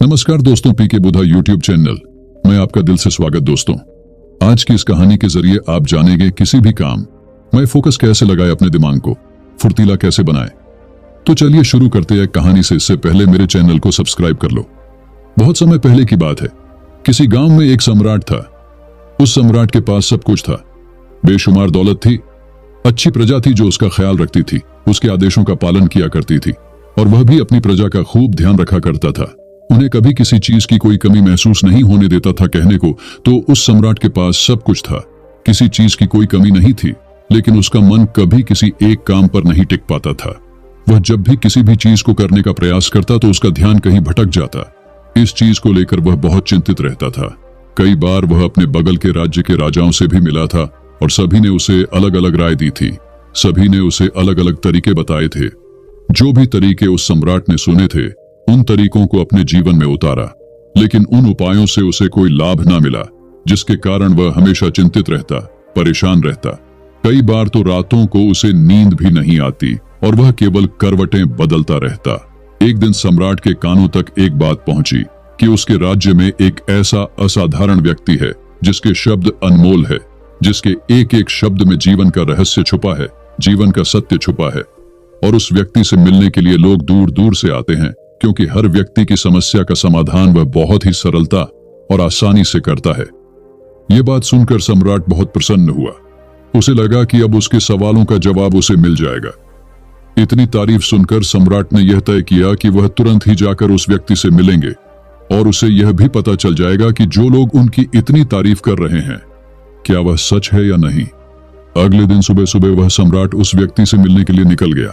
नमस्कार दोस्तों, पीके बुधा YouTube channel में आपका दिल से स्वागत। दोस्तों, आज की इस कहानी के जरिए आप जानेंगे किसी भी काम में फोकस कैसे लगाए, अपने दिमाग को फुर्तीला कैसे बनाए। तो चलिए शुरू करते हैं कहानी से। इससे पहले मेरे चैनल को सब्सक्राइब कर लो। बहुत समय पहले की बात है। किसी गांव में एक सम्राट था। उस सम्राट के पास सब कुछ था। बेशुमार दौलत थी, अच्छी प्रजा थी जो उसका ख्याल रखती थी, उसके आदेशों का पालन किया करती थी और वह भी अपनी प्रजा का खूब ध्यान रखा करता था। उन्हें कभी किसी चीज की कोई कमी महसूस नहीं होने देता था। कहने को तो उस सम्राट के पास सब कुछ था, किसी चीज की कोई कमी नहीं थी, लेकिन उसका मन कभी किसी एक काम पर नहीं टिक पाता था। वह जब भी किसी भी चीज को करने का प्रयास करता तो उसका ध्यान कहीं भटक जाता। इस चीज को लेकर वह बहुत चिंतित रहता था। कई बार वह अपने बगल के राज्य के राजाओं से भी मिला था और सभी ने उसे अलग अलग राय दी थी। सभी ने उसे अलग अलग तरीके बताए थे। जो भी तरीके उस सम्राट ने सुने थे, उन तरीकों को अपने जीवन में उतारा, लेकिन उन उपायों से उसे कोई लाभ ना मिला, जिसके कारण वह हमेशा चिंतित रहता, परेशान रहता। कई बार तो रातों को उसे नींद भी नहीं आती और वह केवल करवटें बदलता रहता। एक दिन सम्राट के कानों तक एक बात पहुंची कि उसके राज्य में एक ऐसा असाधारण व्यक्ति है जिसके शब्द अनमोल है, जिसके एक एक शब्द में जीवन का रहस्य छुपा है, जीवन का सत्य छुपा है। और उस व्यक्ति से मिलने के लिए लोग दूर दूर से आते हैं, क्योंकि हर व्यक्ति की समस्या का समाधान वह बहुत ही सरलता और आसानी से करता है। यह बात सुनकर सम्राट बहुत प्रसन्न हुआ। उसे लगा कि अब उसके सवालों का जवाब उसे मिल जाएगा। इतनी तारीफ सुनकर सम्राट ने यह तय किया कि वह तुरंत ही जाकर उस व्यक्ति से मिलेंगे और उसे यह भी पता चल जाएगा कि जो लोग उनकी इतनी तारीफ कर रहे हैं, क्या वह सच है या नहीं। अगले दिन सुबह सुबह वह सम्राट उस व्यक्ति से मिलने के लिए निकल गया।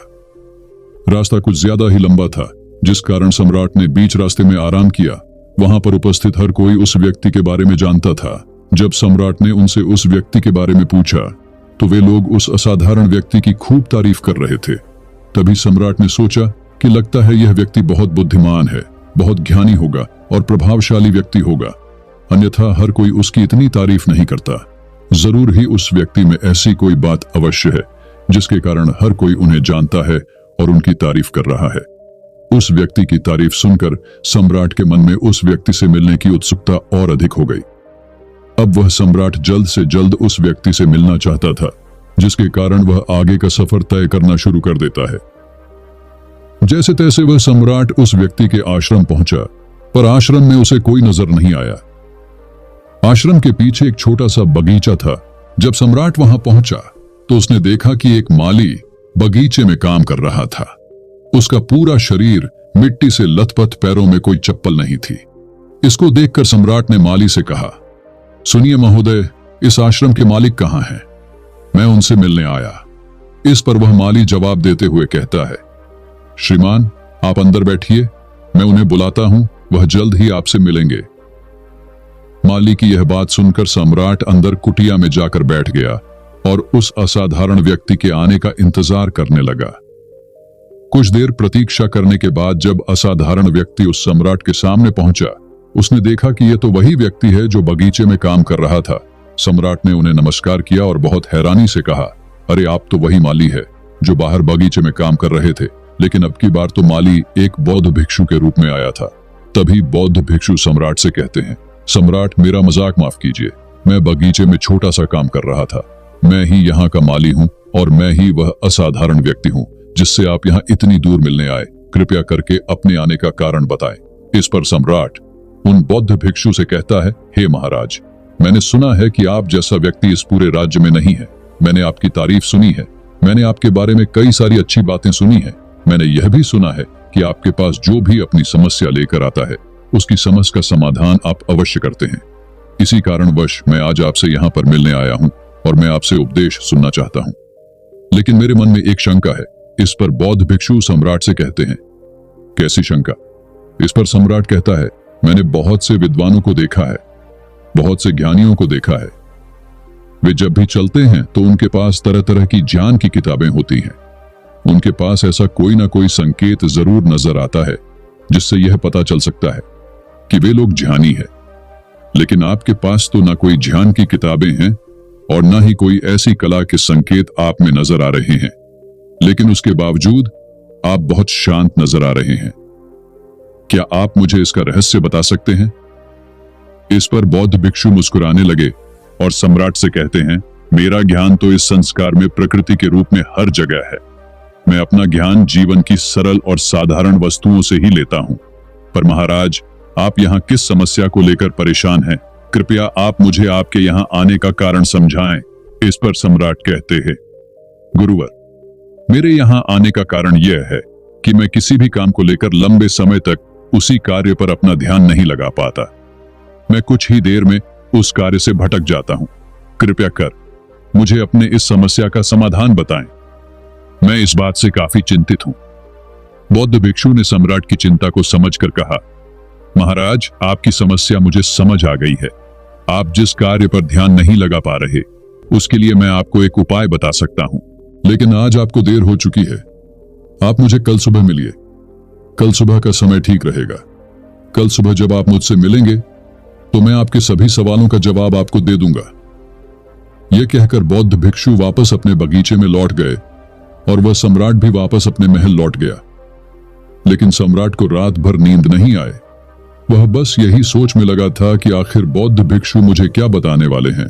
रास्ता कुछ ज्यादा ही लंबा था, जिस कारण सम्राट ने बीच रास्ते में आराम किया। वहां पर उपस्थित हर कोई उस व्यक्ति के बारे में जानता था। जब सम्राट ने उनसे उस व्यक्ति के बारे में पूछा तो वे लोग उस असाधारण व्यक्ति की खूब तारीफ कर रहे थे। तभी सम्राट ने सोचा कि लगता है यह व्यक्ति बहुत बुद्धिमान है, बहुत ज्ञानी होगा और प्रभावशाली व्यक्ति होगा, अन्यथा हर कोई उसकी इतनी तारीफ नहीं करता। जरूर ही उस व्यक्ति में ऐसी कोई बात अवश्य है जिसके कारण हर कोई उन्हें जानता है और उनकी तारीफ कर रहा है। उस व्यक्ति की तारीफ सुनकर सम्राट के मन में उस व्यक्ति से मिलने की उत्सुकता और अधिक हो गई। अब वह सम्राट जल्द से जल्द उस व्यक्ति से मिलना चाहता था, जिसके कारण वह आगे का सफर तय करना शुरू कर देता है। जैसे तैसे वह सम्राट उस व्यक्ति के आश्रम पहुंचा, पर आश्रम में उसे कोई नजर नहीं आया। आश्रम के पीछे एक छोटा सा बगीचा था। जब सम्राट वहां पहुंचा तो उसने देखा कि एक माली बगीचे में काम कर रहा था। उसका पूरा शरीर मिट्टी से लथपथ, पैरों में कोई चप्पल नहीं थी। इसको देखकर सम्राट ने माली से कहा, सुनिए महोदय, इस आश्रम के मालिक कहां हैं? मैं उनसे मिलने आया। इस पर वह माली जवाब देते हुए कहता है, श्रीमान, आप अंदर बैठिए, मैं उन्हें बुलाता हूं, वह जल्द ही आपसे मिलेंगे। माली की यह बात सुनकर सम्राट अंदर कुटिया में जाकर बैठ गया और उस असाधारण व्यक्ति के आने का इंतजार करने लगा। कुछ देर प्रतीक्षा करने के बाद जब असाधारण व्यक्ति उस सम्राट के सामने पहुंचा, उसने देखा कि यह तो वही व्यक्ति है जो बगीचे में काम कर रहा था। सम्राट ने उन्हें नमस्कार किया और बहुत हैरानी से कहा, अरे आप तो वही माली है जो बाहर बगीचे में काम कर रहे थे, लेकिन अब की बार तो माली एक बौद्ध भिक्षु के रूप में आया था। तभी बौद्ध भिक्षु सम्राट से कहते हैं, सम्राट, मेरा मजाक माफ कीजिए, मैं बगीचे में छोटा सा काम कर रहा था। मैं ही यहाँ का माली हूँ और मैं ही वह असाधारण व्यक्ति हूँ जिससे आप यहाँ इतनी दूर मिलने आए। कृपया करके अपने आने का कारण बताएं। इस पर सम्राट उन बौद्ध भिक्षु से कहता है, हे महाराज, मैंने सुना है कि आप जैसा व्यक्ति इस पूरे राज्य में नहीं है। मैंने आपकी तारीफ सुनी है, मैंने आपके बारे में कई सारी अच्छी बातें सुनी है। मैंने यह भी सुना है कि आपके पास जो भी अपनी समस्या लेकर आता है, उसकी समस्या का समाधान आप अवश्य करते हैं। इसी कारणवश मैं आज आपसे यहाँ पर मिलने आया हूँ और मैं आपसे उपदेश सुनना चाहता हूँ। लेकिन मेरे मन में एक शंका है। इस पर बौद्ध भिक्षु सम्राट से कहते हैं, कैसी शंका? इस पर सम्राट कहता है, मैंने बहुत से विद्वानों को देखा है, बहुत से ज्ञानियों को देखा है। वे जब भी चलते हैं तो उनके पास तरह तरह की ज्ञान की किताबें होती हैं। उनके पास ऐसा कोई ना कोई संकेत जरूर नजर आता है जिससे यह पता चल सकता है कि वे लोग ज्ञानी है। लेकिन आपके पास तो ना कोई ज्ञान की किताबें हैं और ना ही कोई ऐसी कला के संकेत आप में नजर आ रहे हैं, लेकिन उसके बावजूद आप बहुत शांत नजर आ रहे हैं। क्या आप मुझे इसका रहस्य बता सकते हैं? इस पर बौद्ध भिक्षु मुस्कुराने लगे और सम्राट से कहते हैं, मेरा ज्ञान तो इस संस्कार में प्रकृति के रूप में हर जगह है। मैं अपना ज्ञान जीवन की सरल और साधारण वस्तुओं से ही लेता हूं। पर महाराज, आप यहाँ किस समस्या को लेकर परेशान हैं? कृपया आप मुझे आपके यहाँ आने का कारण समझाएं। इस पर सम्राट कहते हैं, गुरुवर, मेरे यहाँ आने का कारण यह है कि मैं किसी भी काम को लेकर लंबे समय तक उसी कार्य पर अपना ध्यान नहीं लगा पाता। मैं कुछ ही देर में उस कार्य से भटक जाता हूं। कृपया कर मुझे अपने इस समस्या का समाधान बताएं। मैं इस बात से काफी चिंतित हूं। बौद्ध भिक्षु ने सम्राट की चिंता को समझकर कहा, महाराज, आपकी समस्या मुझे समझ आ गई है। आप जिस कार्य पर ध्यान नहीं लगा पा रहे, उसके लिए मैं आपको एक उपाय बता सकता हूं, लेकिन आज आपको देर हो चुकी है। आप मुझे कल सुबह मिलिए। कल सुबह का समय ठीक रहेगा। कल सुबह जब आप मुझसे मिलेंगे तो मैं आपके सभी सवालों का जवाब आपको दे दूंगा। यह कहकर बौद्ध भिक्षु वापस अपने बगीचे में लौट गए और वह सम्राट भी वापस अपने महल लौट गया। लेकिन सम्राट को रात भर नींद नहीं आए। वह बस यही सोच में लगा था कि आखिर बौद्ध भिक्षु मुझे क्या बताने वाले हैं।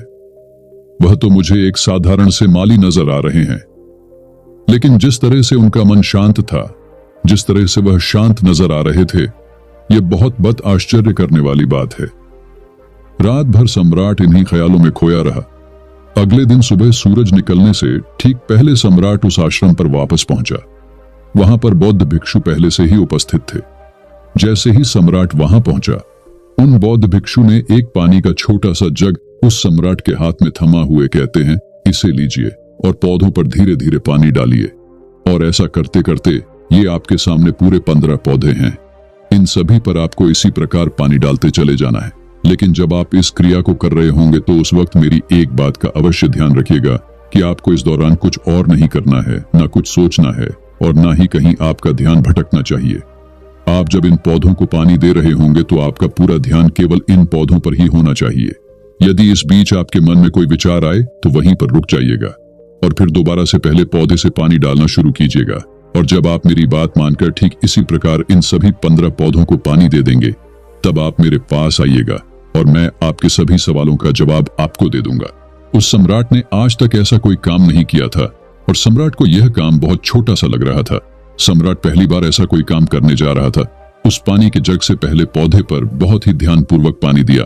वह तो मुझे एक साधारण से माली नजर आ रहे हैं, लेकिन जिस तरह से उनका मन शांत था, जिस तरह से वह शांत नजर आ रहे थे, यह बहुत आश्चर्य करने वाली बात है। रात भर सम्राट इन्हीं ख्यालों में खोया रहा। अगले दिन सुबह सूरज निकलने से ठीक पहले सम्राट उस आश्रम पर वापस पहुंचा। वहां पर बौद्ध भिक्षु पहले से ही उपस्थित थे। जैसे ही सम्राट वहां पहुंचा, उन बौद्ध भिक्षु ने एक पानी का छोटा सा जग उस सम्राट के हाथ में थमा हुए कहते हैं, इसे लीजिए और पौधों पर धीरे धीरे पानी डालिए। और ऐसा करते करते ये आपके सामने पूरे 15 पौधे हैं। इन सभी पर आपको इसी प्रकार पानी डालते चले जाना है। लेकिन जब आप इस क्रिया को कर रहे होंगे तो उस वक्त मेरी एक बात का अवश्य ध्यान रखिएगा कि आपको इस दौरान कुछ और नहीं करना है, ना कुछ सोचना है और ना ही कहीं आपका ध्यान भटकना चाहिए। आप जब इन पौधों को पानी दे रहे होंगे तो आपका पूरा ध्यान केवल इन पौधों पर ही होना चाहिए। यदि इस बीच आपके मन में कोई विचार आए तो वहीं पर रुक जाइएगा और फिर दोबारा से पहले पौधे से पानी डालना शुरू कीजिएगा। और जब आप मेरी बात मानकर ठीक इसी प्रकार इन सभी 15 पौधों को पानी दे देंगे, तब आप मेरे पास आइएगा और मैं आपके सभी सवालों का जवाब आपको दे दूंगा। उस सम्राट ने आज तक ऐसा कोई काम नहीं किया था और सम्राट को यह काम बहुत छोटा सा लग रहा था। सम्राट पहली बार ऐसा कोई काम करने जा रहा था। उस पानी के जग से पहले पौधे पर बहुत ही ध्यानपूर्वक पानी दिया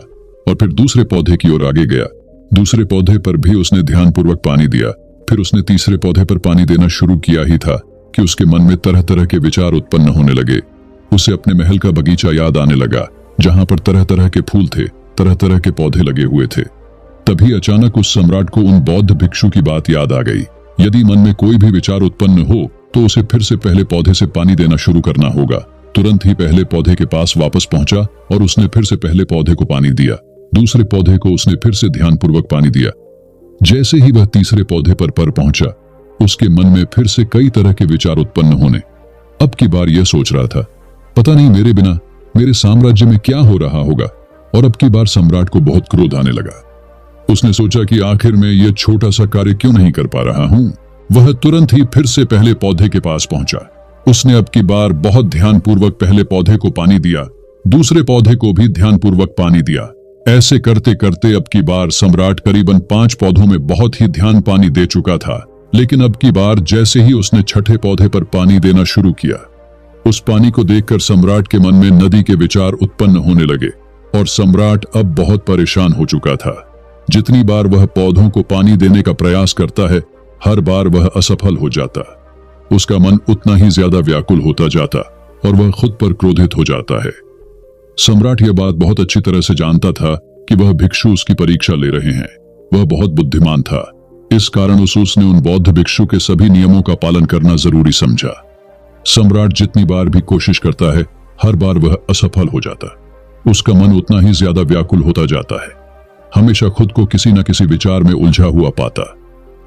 और फिर दूसरे पौधे की ओर आगे गया। दूसरे पौधे पर भी उसने ध्यानपूर्वक पानी दिया। फिर उसने तीसरे पौधे पर पानी देना शुरू किया ही था कि उसके मन में तरह तरह के विचार उत्पन्न होने लगे। उसे अपने महल का बगीचा याद आने लगा, जहां पर तरह तरह के फूल थे, तरह तरह के पौधे लगे हुए थे। तभी अचानक उस सम्राट को उन बौद्ध भिक्षु की बात याद आ गई। यदि मन में कोई भी विचार उत्पन्न हो तो उसे फिर से पहले पौधे से पानी देना शुरू करना होगा। तुरंत ही पहले पौधे के पास वापस पहुंचा और उसने फिर से पहले पौधे को पानी दिया। दूसरे पौधे को उसने फिर से ध्यानपूर्वक पानी दिया। जैसे ही वह तीसरे पौधे पर पहुंचा, उसके मन में फिर से कई तरह के विचार उत्पन्न होने। अब की बार यह सोच रहा था, पता नहीं मेरे बिना मेरे साम्राज्य में क्या हो रहा होगा। और अब की बार सम्राट को बहुत क्रोध आने लगा। उसने सोचा कि आखिर मैं यह छोटा सा कार्य क्यों नहीं कर पा रहा हूं। वह तुरंत ही फिर से पहले पौधे के पास पहुंचा। उसने अब की बार बहुत ध्यानपूर्वक पहले पौधे को पानी दिया, दूसरे पौधे को भी ध्यानपूर्वक पानी दिया। ऐसे करते करते अब की बार सम्राट करीबन 5 पौधों में बहुत ही ध्यान पानी दे चुका था। लेकिन अब की बार जैसे ही उसने छठे पौधे पर पानी देना शुरू किया, उस पानी को देखकर सम्राट के मन में नदी के विचार उत्पन्न होने लगे और सम्राट अब बहुत परेशान हो चुका था। जितनी बार वह पौधों को पानी देने का प्रयास करता है, हर बार वह असफल हो जाता। उसका मन उतना ही ज्यादा व्याकुल होता जाता और वह खुद पर क्रोधित हो जाता है। सम्राट यह बात बहुत अच्छी तरह से जानता था कि वह भिक्षु उसकी परीक्षा ले रहे हैं। वह बहुत बुद्धिमान था। इस कारण उसने उन बौद्ध भिक्षु के सभी नियमों का पालन करना जरूरी समझा। सम्राट जितनी बार भी कोशिश करता है, हर बार वह असफल हो जाता। उसका मन उतना ही ज्यादा व्याकुल होता जाता है, हमेशा खुद को किसी न किसी विचार में उलझा हुआ पाता।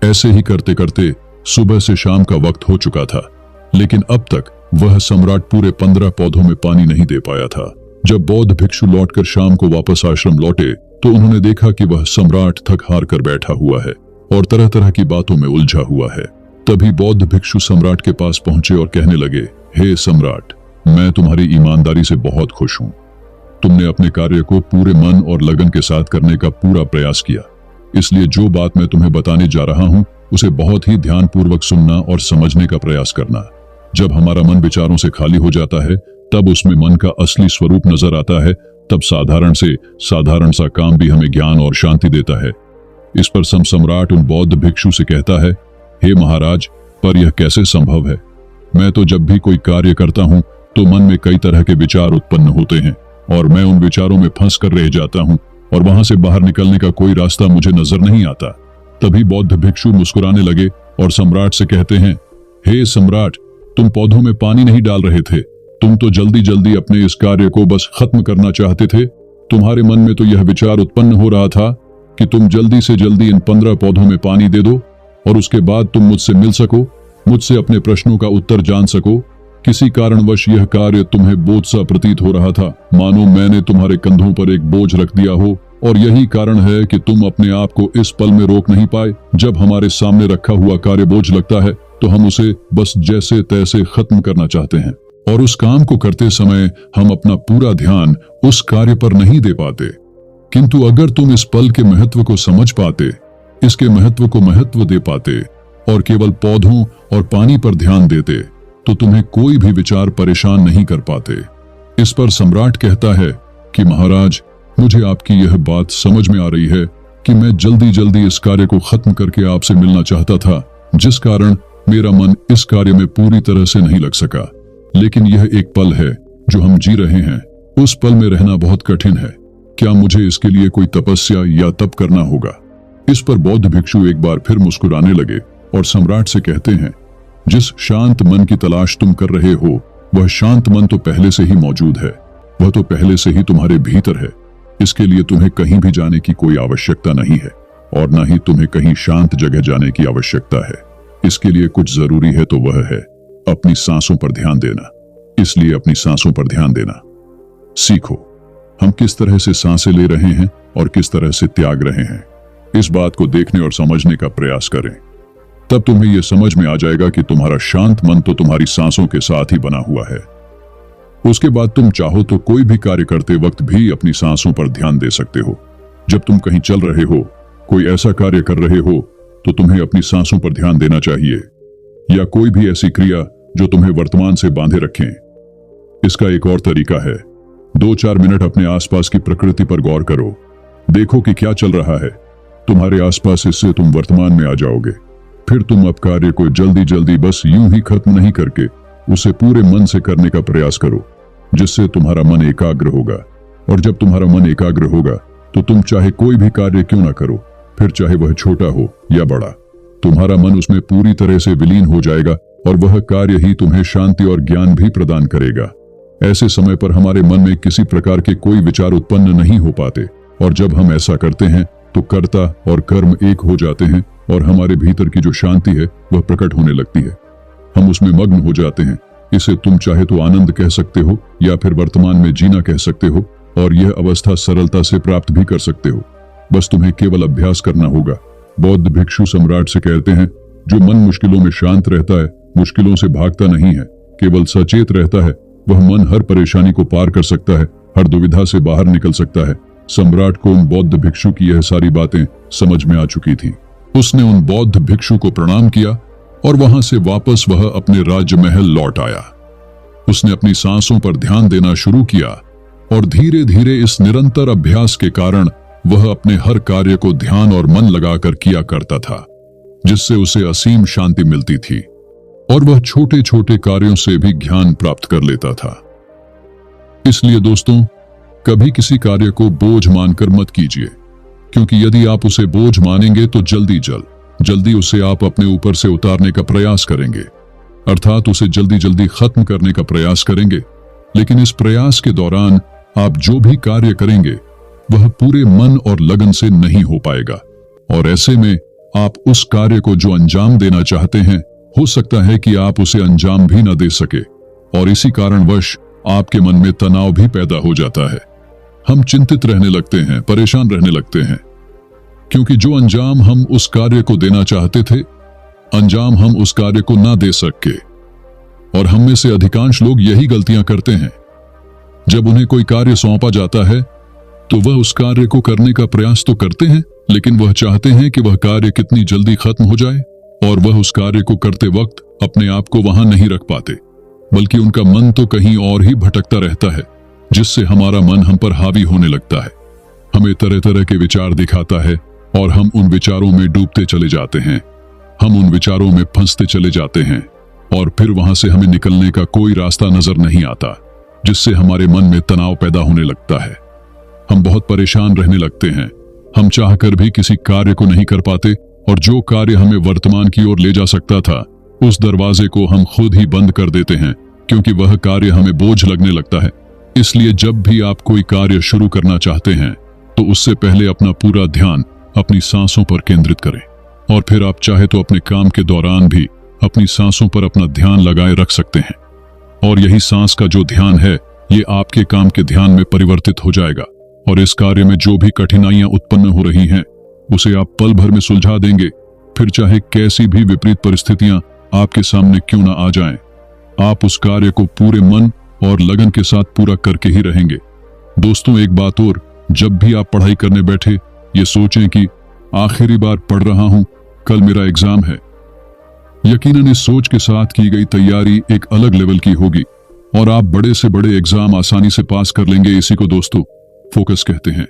ऐसे ही करते करते सुबह से शाम का वक्त हो चुका था, लेकिन अब तक वह सम्राट पूरे 15 पौधों में पानी नहीं दे पाया था। जब बौद्ध भिक्षु लौटकर शाम को वापस आश्रम लौटे तो उन्होंने देखा कि वह सम्राट थक हार कर बैठा हुआ है और तरह तरह की बातों में उलझा हुआ है। तभी बौद्ध भिक्षु सम्राट के पास पहुंचे और कहने लगे, हे सम्राट, मैं तुम्हारी ईमानदारी से बहुत खुश हूं। तुमने अपने कार्य को पूरे मन और लगन के साथ करने का पूरा प्रयास किया, इसलिए जो बात मैं तुम्हें बताने जा रहा हूं उसे बहुत ही ध्यानपूर्वक सुनना और समझने का प्रयास करना। जब हमारा मन विचारों से खाली हो जाता है तब उसमें मन का असली स्वरूप नजर आता है। तब साधारण से साधारण सा काम भी हमें ज्ञान और शांति देता है। इस पर सम्राट उन बौद्ध भिक्षु से कहता है, हे महाराज, पर यह कैसे संभव है? मैं तो जब भी कोई कार्य करता हूं तो मन में कई तरह के विचार उत्पन्न होते हैं और मैं उन विचारों में फंस कर रह जाता हूं और वहां से बाहर निकलने का कोई रास्ता मुझे नजर नहीं आता। तभी बौद्ध भिक्षु मुस्कुराने लगे और सम्राट से कहते हैं, हे सम्राट, तुम पौधों में पानी नहीं डाल रहे थे, तुम तो जल्दी जल्दी अपने इस कार्य को बस खत्म करना चाहते थे। तुम्हारे मन में तो यह विचार उत्पन्न हो रहा था कि तुम जल्दी से जल्दी इन 15 पौधों में पानी दे दो और उसके बाद तुम मुझसे मिल सको, मुझसे अपने प्रश्नों का उत्तर जान सको। किसी कारणवश यह कार्य तुम्हें बोझ सा प्रतीत हो रहा था, मानो मैंने तुम्हारे कंधों पर एक बोझ रख दिया हो, और यही कारण है कि तुम अपने आप को इस पल में रोक नहीं पाए। जब हमारे सामने रखा हुआ कार्य बोझ लगता है तो हम उसे बस जैसे तैसे खत्म करना चाहते हैं और उस काम को करते समय हम अपना पूरा ध्यान उस कार्य पर नहीं दे पाते। किंतु अगर तुम इस पल के महत्व को समझ पाते, इसके महत्व को महत्व दे पाते और केवल पौधों और पानी पर ध्यान देते, तो तुम्हें कोई भी विचार परेशान नहीं कर पाते। इस पर सम्राट कहता है कि महाराज, मुझे आपकी यह बात समझ में आ रही है कि मैं जल्दी जल्दी इस कार्य को खत्म करके आपसे मिलना चाहता था, जिस कारण मेरा मन इस कार्य में पूरी तरह से नहीं लग सका। लेकिन यह एक पल है जो हम जी रहे हैं, उस पल में रहना बहुत कठिन है। क्या मुझे इसके लिए कोई तपस्या या तप करना होगा? इस पर बौद्ध भिक्षु एक बार फिर मुस्कुराने लगे और सम्राट से कहते हैं, जिस शांत मन की तलाश तुम कर रहे हो वह शांत मन तो पहले से ही मौजूद है, वह तो पहले से ही तुम्हारे भीतर है। इसके लिए तुम्हें कहीं भी जाने की कोई आवश्यकता नहीं है और न ही तुम्हें कहीं शांत जगह जाने की आवश्यकता है। इसके लिए कुछ जरूरी है तो वह है अपनी सांसों पर ध्यान देना। इसलिए अपनी सांसों पर ध्यान देना सीखो। हम किस तरह से सांसें ले रहे हैं और किस तरह से त्याग रहे हैं, इस बात को देखने और समझने का प्रयास करें। तब तुम्हें यह समझ में आ जाएगा कि तुम्हारा शांत मन तो तुम्हारी सांसों के साथ ही बना हुआ है। उसके बाद तुम चाहो तो कोई भी कार्य करते वक्त भी अपनी सांसों पर ध्यान दे सकते हो। जब तुम कहीं चल रहे हो, कोई ऐसा कार्य कर रहे हो, तो तुम्हें अपनी सांसों पर ध्यान देना चाहिए, या कोई भी ऐसी क्रिया जो तुम्हें वर्तमान से बांधे रखें। इसका एक और तरीका है, 2-4 मिनट अपने आसपास की प्रकृति पर गौर करो, देखो कि क्या चल रहा है तुम्हारे आसपास। इससे तुम वर्तमान में आ जाओगे। फिर तुम अब कार्य को जल्दी जल्दी बस यूं ही खत्म नहीं करके उसे पूरे मन से करने का प्रयास करो, जिससे तुम्हारा मन एकाग्र होगा। और जब तुम्हारा मन एकाग्र होगा तो तुम चाहे कोई भी कार्य क्यों ना करो, फिर चाहे वह छोटा हो या बड़ा, तुम्हारा मन उसमें पूरी तरह से विलीन हो जाएगा और वह कार्य ही तुम्हें शांति और ज्ञान भी प्रदान करेगा। ऐसे समय पर हमारे मन में किसी प्रकार के कोई विचार उत्पन्न नहीं हो पाते, और जब हम ऐसा करते हैं तो कर्ता और कर्म एक हो जाते हैं और हमारे भीतर की जो शांति है वह प्रकट होने लगती है। हम उसमें मग्न हो जाते हैं। इसे तुम चाहे तो आनंद कह सकते हो या फिर वर्तमान में जीना कह सकते हो, और यह अवस्था सरलता से प्राप्त भी कर सकते हो। बस तुम्हें केवल अभ्यास करना होगा। बौद्ध भिक्षु सम्राट से कहते हैं, जो मन मुश्किलों में शांत रहता है, मुश्किलों से भागता नहीं है, केवल सचेत रहता है, वह मन हर परेशानी को पार कर सकता है, हर दुविधा से बाहर निकल सकता है। सम्राट को उन बौद्ध भिक्षु की यह सारी बातें समझ में आ चुकी थी। उसने उन बौद्ध भिक्षु को प्रणाम किया और वहां से वापस वह अपने राजमहल लौट आया। उसने अपनी सांसों पर ध्यान देना शुरू किया और धीरे धीरे इस निरंतर अभ्यास के कारण वह अपने हर कार्य को ध्यान और मन लगाकर किया करता था, जिससे उसे असीम शांति मिलती थी और वह छोटे छोटे कार्यों से भी ज्ञान प्राप्त कर लेता था। इसलिए दोस्तों, कभी किसी कार्य को बोझ मानकर मत कीजिए, क्योंकि यदि आप उसे बोझ मानेंगे तो जल्दी उसे आप अपने ऊपर से उतारने का प्रयास करेंगे, अर्थात उसे जल्दी जल्दी खत्म करने का प्रयास करेंगे। लेकिन इस प्रयास के दौरान आप जो भी कार्य करेंगे वह पूरे मन और लगन से नहीं हो पाएगा, और ऐसे में आप उस कार्य को जो अंजाम देना चाहते हैं, हो सकता है कि आप उसे अंजाम भी न दे सके, और इसी कारणवश आपके मन में तनाव भी पैदा हो जाता है। हम चिंतित रहने लगते हैं, परेशान रहने लगते हैं, क्योंकि जो अंजाम हम उस कार्य को देना चाहते थे, अंजाम हम उस कार्य को ना दे सके। और हम में से अधिकांश लोग यही गलतियां करते हैं। जब उन्हें कोई कार्य सौंपा जाता है तो वह उस कार्य को करने का प्रयास तो करते हैं, लेकिन वह चाहते हैं कि वह कार्य कितनी जल्दी खत्म हो जाए, और वह उस कार्य को करते वक्त अपने आप को वहां नहीं रख पाते, बल्कि उनका मन तो कहीं और ही भटकता रहता है, जिससे हमारा मन हम पर हावी होने लगता है। हमें तरह तरह के विचार दिखाता है और हम उन विचारों में डूबते चले जाते हैं। हम उन विचारों में फंसते चले जाते हैं और फिर वहां से हमें निकलने का कोई रास्ता नजर नहीं आता, जिससे हमारे मन में तनाव पैदा होने लगता है। हम बहुत परेशान रहने लगते हैं। हम चाहकर भी किसी कार्य को नहीं कर पाते, और जो कार्य हमें वर्तमान की ओर ले जा सकता था, उस दरवाजे को हम खुद ही बंद कर देते हैं, क्योंकि वह कार्य हमें बोझ लगने लगता है। इसलिए जब भी आप कोई कार्य शुरू करना चाहते हैं तो उससे पहले अपना पूरा ध्यान अपनी सांसों पर केंद्रित करें, और फिर आप चाहे तो अपने काम के दौरान भी अपनी सांसों पर अपना ध्यान लगाए रख सकते हैं। और यही सांस का जो ध्यान है, ये आपके काम के ध्यान में परिवर्तित हो जाएगा, और इस कार्य में जो भी कठिनाइयां उत्पन्न हो रही हैं उसे आप पल भर में सुलझा देंगे, फिर चाहे कैसी भी विपरीत परिस्थितियां आपके सामने क्यों ना आ जाएं, आप उस कार्य को पूरे मन और लगन के साथ पूरा करके ही रहेंगे। दोस्तों, एक बात और, जब भी आप पढ़ाई करने बैठे ये सोचें कि आखिरी बार पढ़ रहा हूं, कल मेरा एग्जाम है। यकीनन इस सोच के साथ की गई तैयारी एक अलग लेवल की होगी और आप बड़े से बड़े एग्जाम आसानी से पास कर लेंगे। इसी को दोस्तों फोकस कहते हैं।